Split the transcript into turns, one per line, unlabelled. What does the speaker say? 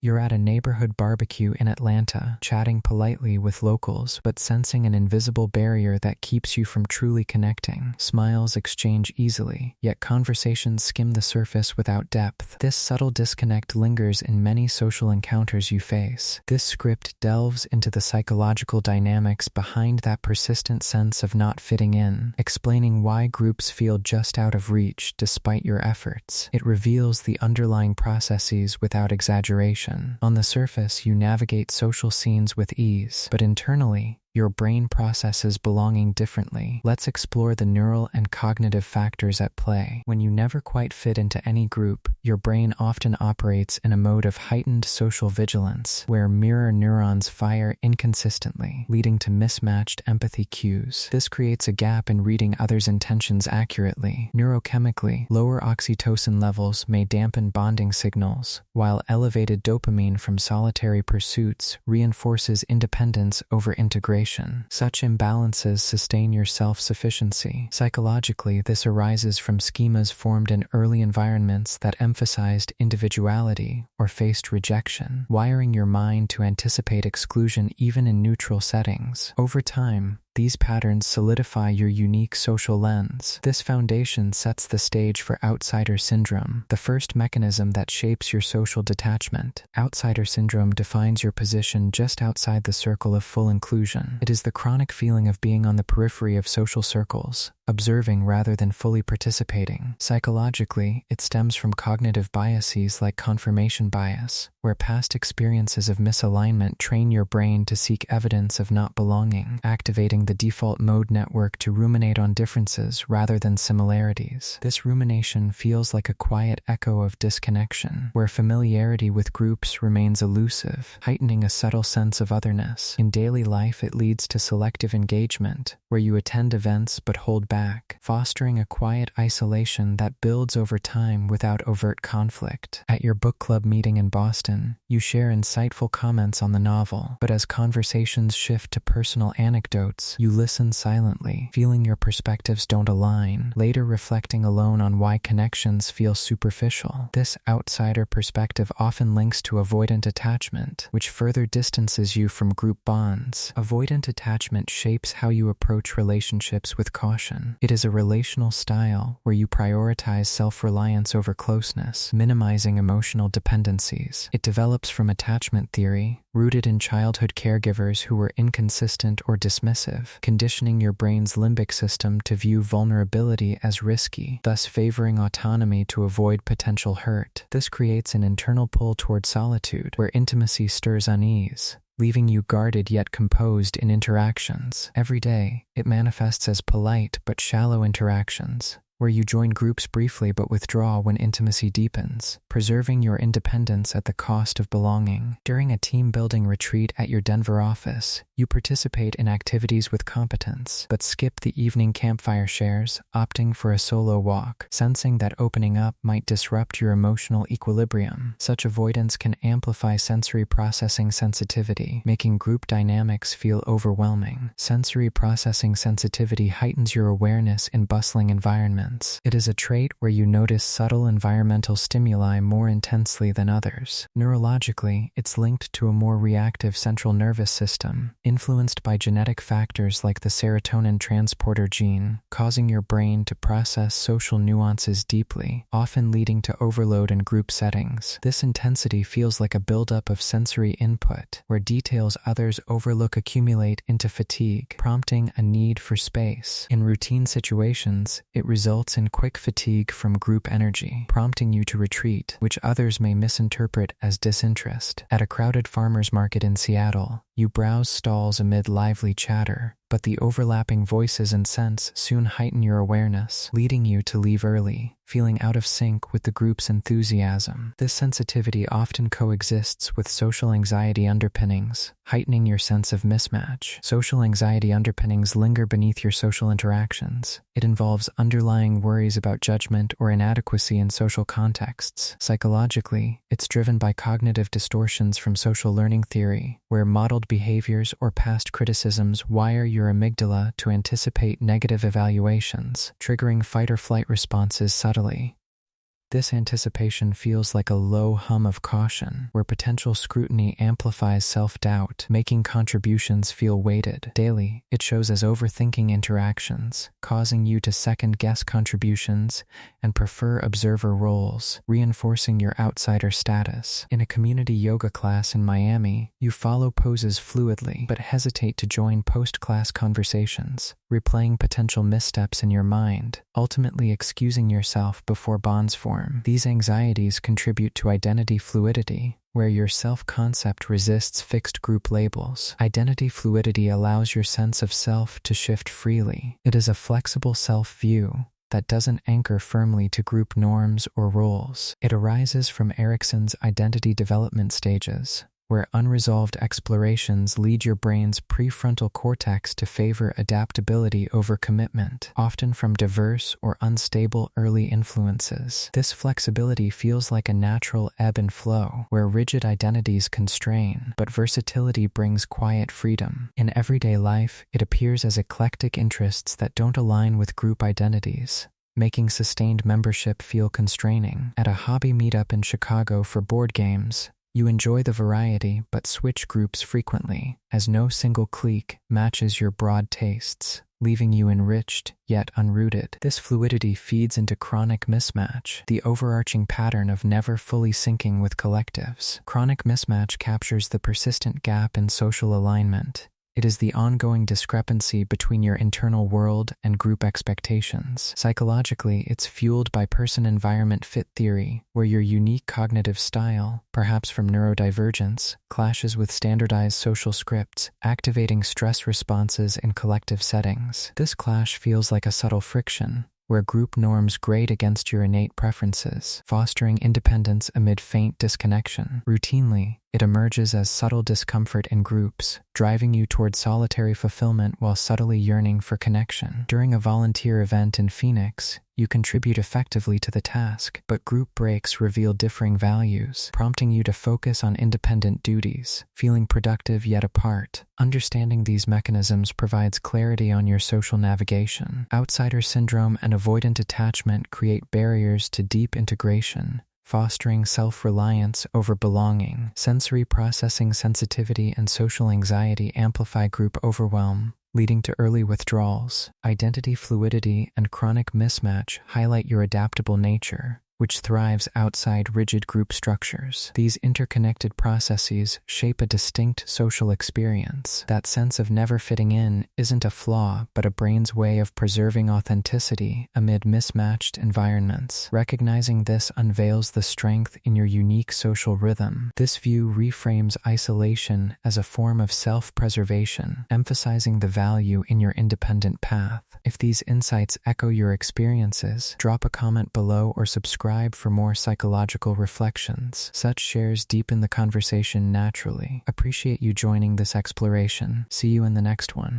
You're at a neighborhood barbecue in Atlanta, chatting politely with locals, but sensing an invisible barrier that keeps you from truly connecting. Smiles exchange easily, yet conversations skim the surface without depth. This subtle disconnect lingers in many social encounters you face. This script delves into the psychological dynamics behind that persistent sense of not fitting in, explaining why groups feel just out of reach despite your efforts. It reveals the underlying processes without exaggeration. On the surface, you navigate social scenes with ease, but internally, your brain processes belonging differently. Let's explore the neural and cognitive factors at play. When you never quite fit into any group, your brain often operates in a mode of heightened social vigilance, where mirror neurons fire inconsistently, leading to mismatched empathy cues. This creates a gap in reading others' intentions accurately. Neurochemically, lower oxytocin levels may dampen bonding signals, while elevated dopamine from solitary pursuits reinforces independence over integration. Such imbalances sustain your self-sufficiency. Psychologically, this arises from schemas formed in early environments that emphasized individuality or faced rejection, wiring your mind to anticipate exclusion even in neutral settings. Over time, these patterns solidify your unique social lens. This foundation sets the stage for outsider syndrome, the first mechanism that shapes your social detachment. Outsider syndrome defines your position just outside the circle of full inclusion. It is the chronic feeling of being on the periphery of social circles, observing rather than fully participating. Psychologically, it stems from cognitive biases like confirmation bias, where past experiences of misalignment train your brain to seek evidence of not belonging, activating the default mode network to ruminate on differences rather than similarities. This rumination feels like a quiet echo of disconnection, where familiarity with groups remains elusive, heightening a subtle sense of otherness. In daily life, it leads to selective engagement, where you attend events but hold back, fostering a quiet isolation that builds over time without overt conflict. At your book club meeting in Boston, you share insightful comments on the novel, but as conversations shift to personal anecdotes, you listen silently, feeling your perspectives don't align, later reflecting alone on why connections feel superficial. This outsider perspective often links to avoidant attachment, which further distances you from group bonds. Avoidant attachment shapes how you approach relationships with caution. It is a relational style where you prioritize self-reliance over closeness, minimizing emotional dependencies. It develops from attachment theory, rooted in childhood caregivers who were inconsistent or dismissive, conditioning your brain's limbic system to view vulnerability as risky, thus favoring autonomy to avoid potential hurt. This creates an internal pull toward solitude, where intimacy stirs unease, leaving you guarded yet composed in interactions. Every day, it manifests as polite but shallow interactions, where you join groups briefly but withdraw when intimacy deepens, preserving your independence at the cost of belonging. During a team-building retreat at your Denver office, you participate in activities with competence, but skip the evening campfire shares, opting for a solo walk, sensing that opening up might disrupt your emotional equilibrium. Such avoidance can amplify sensory processing sensitivity, making group dynamics feel overwhelming. Sensory processing sensitivity heightens your awareness in bustling environments. It is a trait where you notice subtle environmental stimuli more intensely than others. Neurologically, it's linked to a more reactive central nervous system, influenced by genetic factors like the serotonin transporter gene, causing your brain to process social nuances deeply, often leading to overload in group settings. This intensity feels like a buildup of sensory input, where details others overlook accumulate into fatigue, prompting a need for space. In routine situations, it results in quick fatigue from group energy, prompting you to retreat, which others may misinterpret as disinterest. At a crowded farmer's market in Seattle, you browse stalls amid lively chatter, but the overlapping voices and scents soon heighten your awareness, leading you to leave early, feeling out of sync with the group's enthusiasm. This sensitivity often coexists with social anxiety underpinnings, heightening your sense of mismatch. Social anxiety underpinnings linger beneath your social interactions. It involves underlying worries about judgment or inadequacy in social contexts. Psychologically, it's driven by cognitive distortions from social learning theory, where modeled behaviors or past criticisms wire your amygdala to anticipate negative evaluations, triggering fight-or-flight responses subtly. This anticipation feels like a low hum of caution, where potential scrutiny amplifies self-doubt, making contributions feel weighted. Daily, it shows as overthinking interactions, causing you to second-guess contributions and prefer observer roles, reinforcing your outsider status. In a community yoga class in Miami, you follow poses fluidly, but hesitate to join post-class conversations, replaying potential missteps in your mind, ultimately excusing yourself before bonds form. These anxieties contribute to identity fluidity, where your self-concept resists fixed group labels. Identity fluidity allows your sense of self to shift freely. It is a flexible self-view that doesn't anchor firmly to group norms or roles. It arises from Erikson's identity development stages, where unresolved explorations lead your brain's prefrontal cortex to favor adaptability over commitment, often from diverse or unstable early influences. This flexibility feels like a natural ebb and flow, where rigid identities constrain, but versatility brings quiet freedom. In everyday life, it appears as eclectic interests that don't align with group identities, making sustained membership feel constraining. At a hobby meetup in Chicago for board games, you enjoy the variety but switch groups frequently, as no single clique matches your broad tastes, leaving you enriched yet unrooted. This fluidity feeds into chronic mismatch, the overarching pattern of never fully syncing with collectives. Chronic mismatch captures the persistent gap in social alignment. It is the ongoing discrepancy between your internal world and group expectations. Psychologically, it's fueled by person-environment fit theory, where your unique cognitive style, perhaps from neurodivergence, clashes with standardized social scripts, activating stress responses in collective settings. This clash feels like a subtle friction, where group norms grate against your innate preferences, fostering independence amid faint disconnection. Routinely, it emerges as subtle discomfort in groups, driving you toward solitary fulfillment while subtly yearning for connection. During a volunteer event in Phoenix, you contribute effectively to the task, but group breaks reveal differing values, prompting you to focus on independent duties, feeling productive yet apart. Understanding these mechanisms provides clarity on your social navigation. Outsider syndrome and avoidant attachment create barriers to deep integration, fostering self-reliance over belonging. Sensory processing sensitivity and social anxiety amplify group overwhelm, leading to early withdrawals. Identity fluidity and chronic mismatch highlight your adaptable nature, which thrives outside rigid group structures. These interconnected processes shape a distinct social experience. That sense of never fitting in isn't a flaw, but a brain's way of preserving authenticity amid mismatched environments. Recognizing this unveils the strength in your unique social rhythm. This view reframes isolation as a form of self-preservation, emphasizing the value in your independent path. If these insights echo your experiences, drop a comment below or subscribe for more psychological reflections. Such shares deepen the conversation naturally. Appreciate you joining this exploration. See you in the next one.